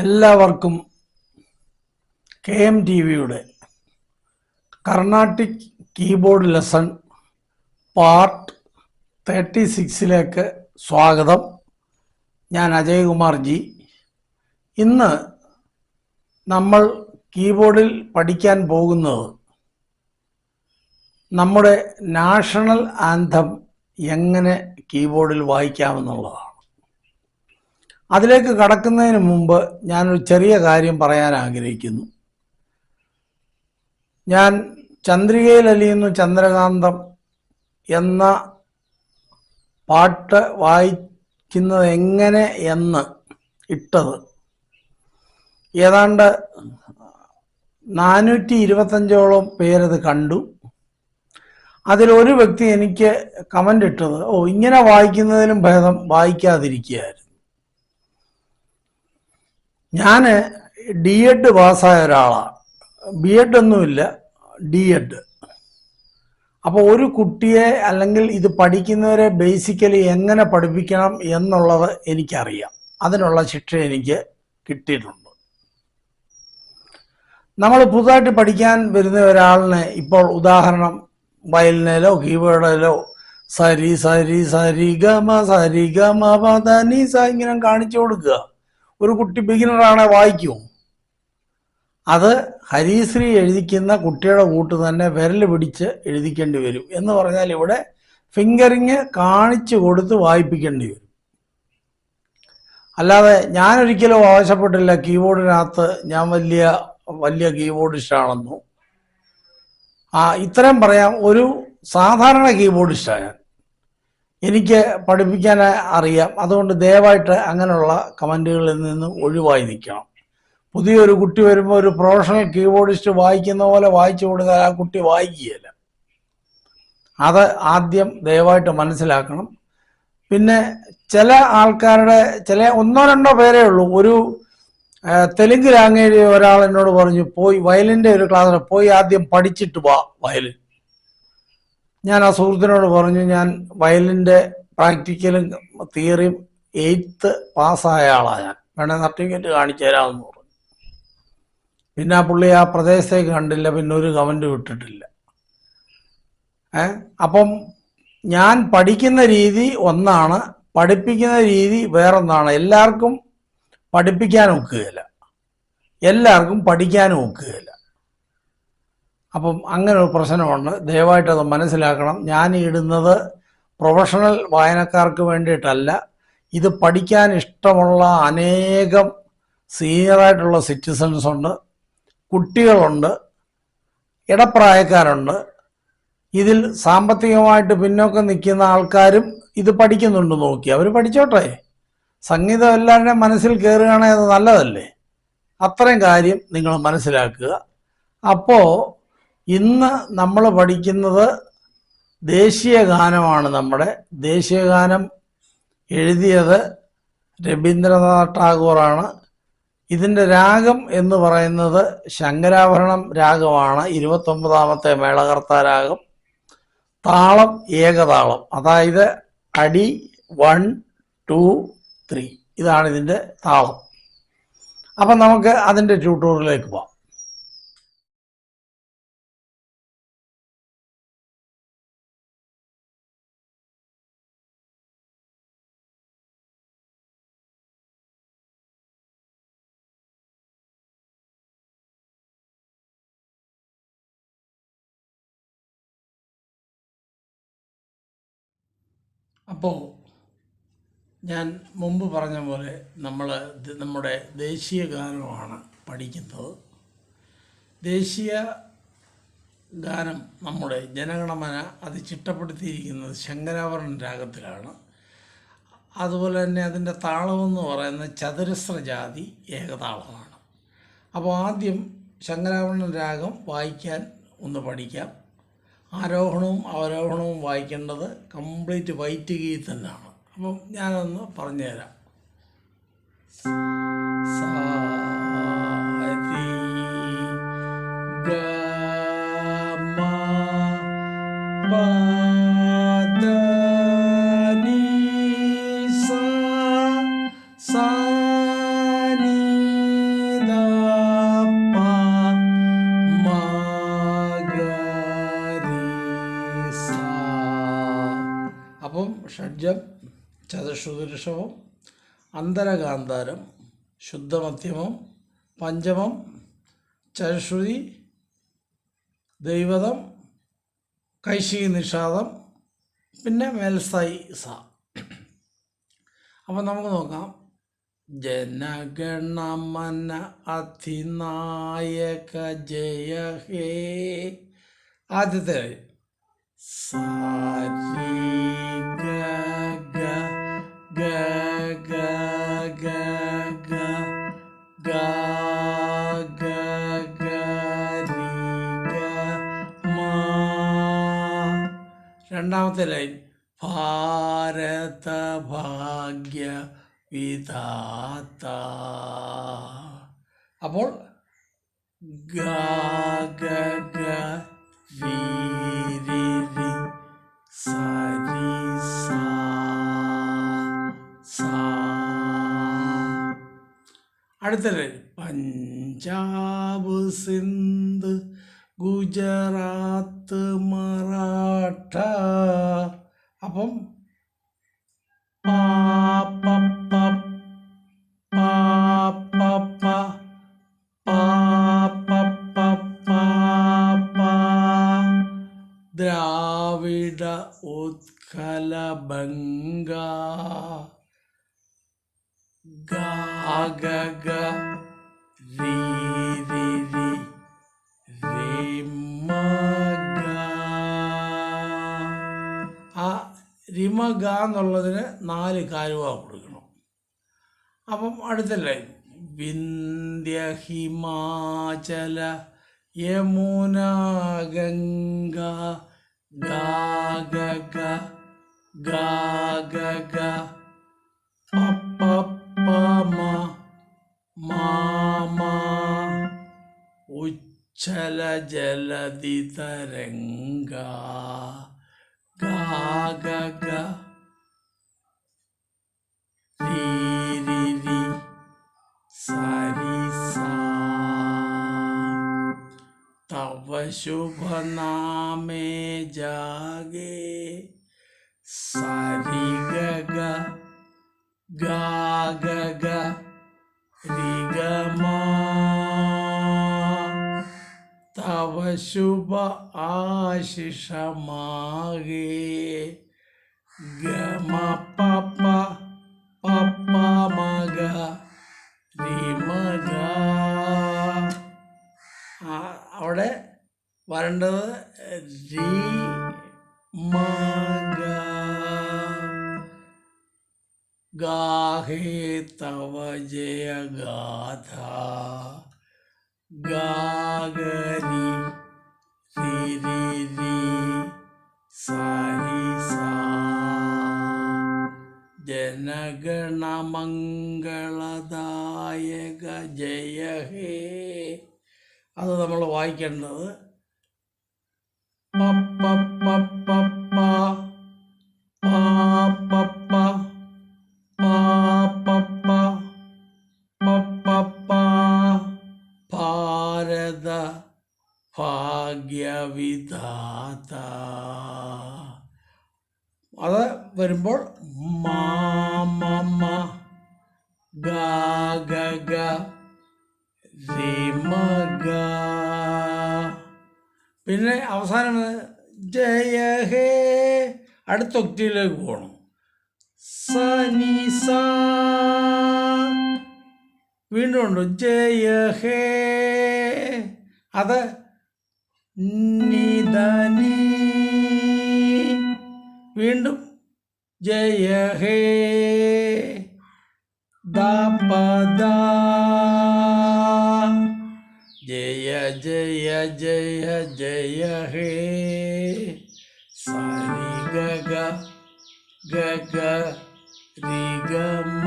എല്ലാവർക്കും KMTVയുടെ Carnatic keyboard lesson part 36ലേക്ക് സ്വാഗതം. ഞാൻ അജയ്കുമാർ ജി. ഇന്ന് നമ്മൾ കീബോർഡിൽ പഠിക്കാൻ പോകുന്നത് നമ്മുടെ നാഷണൽ ആന്തം എങ്ങനെ കീബോർഡിൽ വായിക്കാമെന്നുള്ളതാണ്. അതിലേക്ക് കടക്കുന്നതിന് മുമ്പ് ഞാനൊരു ചെറിയ കാര്യം പറയാൻ ആഗ്രഹിക്കുന്നു. ഞാൻ ചന്ദ്രികയിൽ അലിയുന്നു ചന്ദ്രകാന്തം എന്ന പാട്ട് വായിക്കുന്നത് എങ്ങനെ എന്ന് ഇട്ടത് ഏതാണ്ട് 425ഓളം പേരത് കണ്ടു. അതിലൊരു വ്യക്തി എനിക്ക് കമൻ്റ് ഇട്ടത്, ഇങ്ങനെ വായിക്കുന്നതിലും ഭേദം വായിക്കാതിരിക്കുകയായിരുന്നു. ഞാൻ D.Ed പാസ്സായ ഒരാളാണ്, B.Ed ഒന്നുമില്ല, D.Ed. അപ്പോൾ ഒരു കുട്ടിയെ അല്ലെങ്കിൽ ഇത് പഠിക്കുന്നവരെ ബേസിക്കലി എങ്ങനെ പഠിപ്പിക്കണം എന്നുള്ളത് എനിക്കറിയാം. അതിനുള്ള ശിക്ഷ എനിക്ക് കിട്ടിയിട്ടുണ്ട്. നമ്മൾ പുതുതായിട്ട് പഠിക്കാൻ വരുന്ന ഒരാളിനെ ഇപ്പോൾ ഉദാഹരണം വയലിനിലോ കീബോർഡിലോ സരി സരി സരി ഗമ പദ നി സ ഇങ്ങനെ കാണിച്ചു കൊടുക്കുക. ഒരു കുട്ടി ബിഗിനറാണെ വായിക്കും. അത് ഹരിശ്രീ എഴുതിക്കുന്ന കുട്ടിയുടെ കൂട്ട് തന്നെ വിരൽ പിടിച്ച് എഴുതിക്കേണ്ടി വരും. എന്ന് പറഞ്ഞാൽ ഇവിടെ ഫിംഗറിങ് കാണിച്ചു കൊടുത്ത് വായിപ്പിക്കേണ്ടി വരും. അല്ലാതെ ഞാനൊരിക്കലും ആവശ്യപ്പെട്ടില്ല കീബോർഡിനകത്ത് ഞാൻ വലിയ കീബോർഡിസ്റ്റാണെന്നു. ഇത്രയും പറയാം, ഒരു സാധാരണ കീബോർഡിസ്റ്റാണ് ഞാൻ. എനിക്ക് പഠിപ്പിക്കാൻ അറിയാം. അതുകൊണ്ട് ദയവായിട്ട് അങ്ങനെയുള്ള കമൻറ്റുകളിൽ നിന്ന് ഒഴിവായി നിൽക്കണം. പുതിയൊരു കുട്ടി വരുമ്പോൾ ഒരു പ്രൊഫഷണൽ കീബോർഡിസ്റ്റ് വായിക്കുന്ന പോലെ വായിച്ചു കൊടുത്താൽ ആ കുട്ടി വായിക്കുകയില്ല. അത് ആദ്യം ദയവായിട്ട് മനസ്സിലാക്കണം. പിന്നെ ചില ആൾക്കാരുടെ ഒന്നോ രണ്ടോ പേരേ ഉള്ളൂ. ഒരു തെലുങ്ക് ലാംഗ്വേജ് ഒരാൾ എന്നോട് പറഞ്ഞു, പോയി വയലിൻ്റെ ഒരു ക്ലാസ്സിൽ പോയി ആദ്യം പഠിച്ചിട്ട് വാ വയലിൻ. ഞാൻ ആ സുഹൃത്തിനോട് പറഞ്ഞു, ഞാൻ വയലിൻ്റെ പ്രാക്ടിക്കലും തിയറിയും 8th പാസ്സായ ആളാണ് ഞാൻ, വേണേൽ സർട്ടിഫിക്കറ്റ് കാണിച്ചു തരാമെന്ന് പറഞ്ഞു. പിന്നെ ആ പുള്ളി ആ പ്രദേശത്തേക്ക് കണ്ടില്ല, പിന്നെ ഒരു കമൻറ്റ് വിട്ടിട്ടില്ല. അപ്പം ഞാൻ പഠിക്കുന്ന രീതി ഒന്നാണ്, പഠിപ്പിക്കുന്ന രീതി വേറൊന്നാണ്. എല്ലാവർക്കും പഠിപ്പിക്കാൻ ഒക്കുകയില്ല, എല്ലാവർക്കും പഠിക്കാനും ഒക്കുകയില്ല. അപ്പം അങ്ങനെ ഒരു പ്രശ്നമുണ്ട്. ദയവായിട്ടത് മനസ്സിലാക്കണം. ഞാൻ ഇടുന്നത് പ്രൊഫഷണൽ വായനക്കാർക്ക് വേണ്ടിയിട്ടല്ല. ഇത് പഠിക്കാൻ ഇഷ്ടമുള്ള അനേകം സീനിയറായിട്ടുള്ള സിറ്റിസൺസ് ഉണ്ട്, കുട്ടികളുണ്ട്, ഇടപ്രായക്കാരുണ്ട്. ഇതിൽ സാമ്പത്തികമായിട്ട് പിന്നോക്കം നിൽക്കുന്ന ആൾക്കാരും ഇത് പഠിക്കുന്നുണ്ട്. നോക്കി അവർ പഠിച്ചോട്ടെ. സംഗീതം എല്ലാവരുടെയും മനസ്സിൽ കയറുകയാണെങ്കിൽ അത് നല്ലതല്ലേ. അത്രയും കാര്യം നിങ്ങൾ മനസ്സിലാക്കുക. അപ്പോൾ ഇന്ന് നമ്മൾ പഠിക്കുന്നത് ദേശീയ ഗാനമാണ്. നമ്മുടെ ദേശീയ ഗാനം എഴുതിയത് രവീന്ദ്രനാഥ് ടാഗോറാണ്. ഇതിൻ്റെ രാഗം എന്ന് പറയുന്നത് ശങ്കരാഭരണം രാഗമാണ്, 29ാമത്തെ മേളകർത്താ രാഗം. താളം ഏകതാളം, അതായത് അടി 1 2 3 ഇതാണ് ഇതിൻ്റെ താളം. അപ്പം നമുക്ക് അതിൻ്റെ ട്യൂട്ടോറിയലിലേക്ക് പോകാം. അപ്പോൾ ഞാൻ മുമ്പ് പറഞ്ഞ പോലെ നമ്മുടെ ദേശീയ ഗാനമാണ് പഠിക്കുന്നത്. ദേശീയ ഗാനം നമ്മുടെ ജനഗണമന അത് ചിട്ടപ്പെടുത്തിയിരിക്കുന്നത് ശങ്കരാഭരണ രാഗത്തിലാണ്. അതുപോലെ തന്നെ അതിൻ്റെ താളമെന്ന് പറയുന്നത് ചതുരസ്ര ജാതി ഏകതാളമാണ്. അപ്പോൾ ആദ്യം ശങ്കരാഭരണ രാഗം വായിക്കാൻ ഒന്ന് പഠിക്കാം. ആരോഹണവും അവരോഹണവും വായിക്കേണ്ടത് കംപ്ലീറ്റ് വൈറ്റ് കീ തന്നെയാണ്. അപ്പം ഞാനൊന്ന് പറഞ്ഞുതരാം. സാ രി ഗ മ പ ദ നി സ നി ഷഡ്ജം, ചതുശ്രുതി ഋഷഭം, അന്തരഗാന്ധാരം, ശുദ്ധമധ്യമം, പഞ്ചമം, ചതുശ്രുതി, ദൈവതം, കൈശികി നിഷാദം, പിന്നെ മേൽസ്ഥായി സ. അപ്പം നമുക്ക് നോക്കാം. ജനഗണമന അധിനായക ജയ ഹേ. ആദ്യത്തെ സാരി ഗ ഗ ഗ ഗ ഗ ഗ ഗ ഗ ഗ രി ഗ മ. രണ്ടാമത്തെ ലൈൻ ഭാരത ഭാഗ്യ വിധാത. അപ്പോൾ ഗ ഗ ഗ രി രി രി സരി സാ സാ. അടുത്ത ലൈൻ പഞ്ചാബ് സിന്ധ് ഗുജറാത്ത് മറാഠ. അപ്പം പാ പ പ പാ പ പ പാ പ പ പാ പ. ദ്രാവിഡ ഉത്കല ബംഗ ഗ ഗ ഗ രി രി രി രി മ ഗ. ആ റിമഗ എന്നുള്ളതിന് 4 കാലുവ കൊടുക്കണം. അപ്പം അടുത്ത ലൈൻ വിന്ധ്യ ഹിമാചല യമുന ഗംഗ ഗ ഗ ഗ ഗ ഗ ഗ പ പ പ മ മ മ. ഉച്ഛല ജലധി തരംഗ ഗ ഗ ഗ രി രി രി സരി സാ. തവ ശുഭ നാമേ ജാഗേ സരി ഗ ഗ ഗ ഗ ഗ രി ഗ മ. തവ ശുഭ ആശിഷ മാഗേ ഗ മ പ പ പ പ മ ഗ രി മ ഗ. അവിടെ വരേണ്ടത് രി മ ഗ. ഗാഹേ തവ ജയ ഗാഥ ഗാഗരി രി രി രി സരി സാ. ജനഗണമംഗളദായക ജയ ഹേ. അത് നമ്മൾ വായിക്കേണ്ടത് പ പ പ പ പ പ പ പ പ പ പ പ പ. ഭാരത ഭാഗ്യവിധാത. അത് വരുമ്പോൾ മ മ മ ഗ ഗ ഗ രി മ ഗ. പിന്നെ അവസാനം ജയ ഹേ. അടുത്ത ഒക്ടീവിലേക്ക് പോകണം. സ നി സ. വീണ്ടും ഉണ്ട് ജയ ഹേ. അത് നിധ നീ. വീണ്ടും ജയ ഹേ ദ പ ദ. ജയ ജയ ജയ ജയ ഹേ സരി ഗ ഗ ഗ ഗ രി ഗ മ.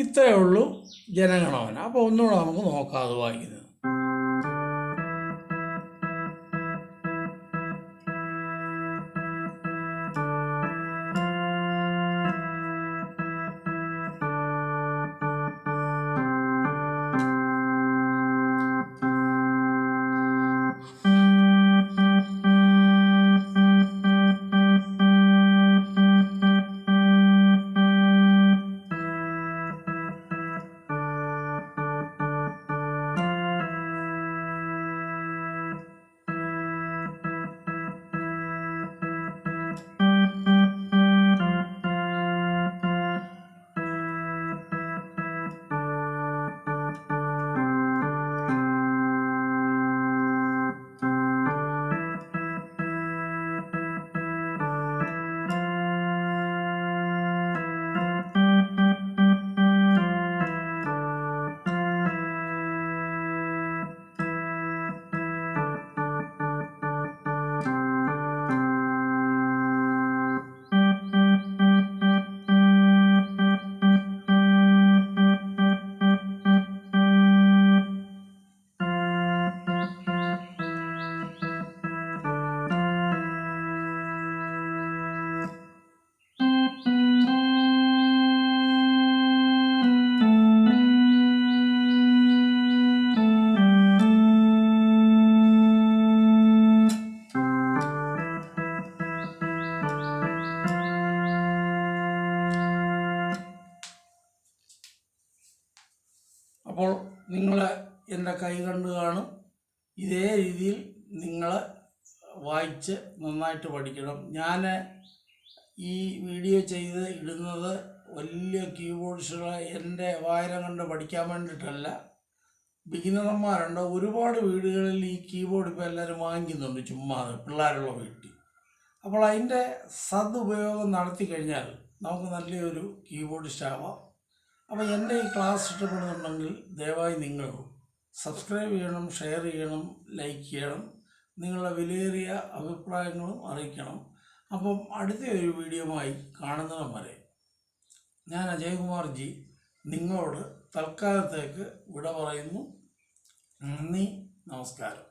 ഇത്രയേ ഉള്ളൂ ജനഗണമന. അപ്പോൾ ഒന്നുകൂടെ നമുക്ക് നോക്കാം അത് വായിക്കുന്നത്. അപ്പോൾ നിങ്ങൾ എൻ്റെ കൈ കണ്ടു കാണും. ഇതേ രീതിയിൽ നിങ്ങൾ വായിച്ച് നന്നായിട്ട് പഠിക്കണം. ഞാൻ ഈ വീഡിയോ ചെയ്ത് ഇടുന്നത് വലിയ കീബോർഡ്സുകളെ എൻ്റെ വായന കണ്ട് പഠിക്കാൻ വേണ്ടിയിട്ടല്ല. ബിഗിനർമാരുണ്ട്, ഒരുപാട് വീടുകളിൽ ഈ കീബോർഡ് ഇപ്പോൾ എല്ലാവരും വാങ്ങിക്കുന്നുണ്ട് ചുമ്മാതെ പിള്ളേരുള്ള വീട്ടിൽ. അപ്പോൾ അതിൻ്റെ സദുപയോഗം നടത്തി കഴിഞ്ഞാൽ നമുക്ക് നല്ലൊരു കീബോർഡിസ്റ്റ് ആവാം. അപ്പോൾ എൻ്റെ ഈ ക്ലാസ് ഇഷ്ടപ്പെടുന്നുണ്ടെങ്കിൽ ദയവായി നിങ്ങൾ സബ്സ്ക്രൈബ് ചെയ്യണം, ഷെയർ ചെയ്യണം, ലൈക്ക് ചെയ്യണം, നിങ്ങളുടെ വിലയേറിയ അഭിപ്രായങ്ങളും അറിയിക്കണം. അപ്പം അടുത്ത ഒരു വീഡിയോയുമായി കാണുന്നതും വരെ ഞാൻ അജയ്കുമാർ ജി നിങ്ങളോട് തൽക്കാലത്തേക്ക് വിട പറയുന്നു. നന്ദി, നമസ്കാരം.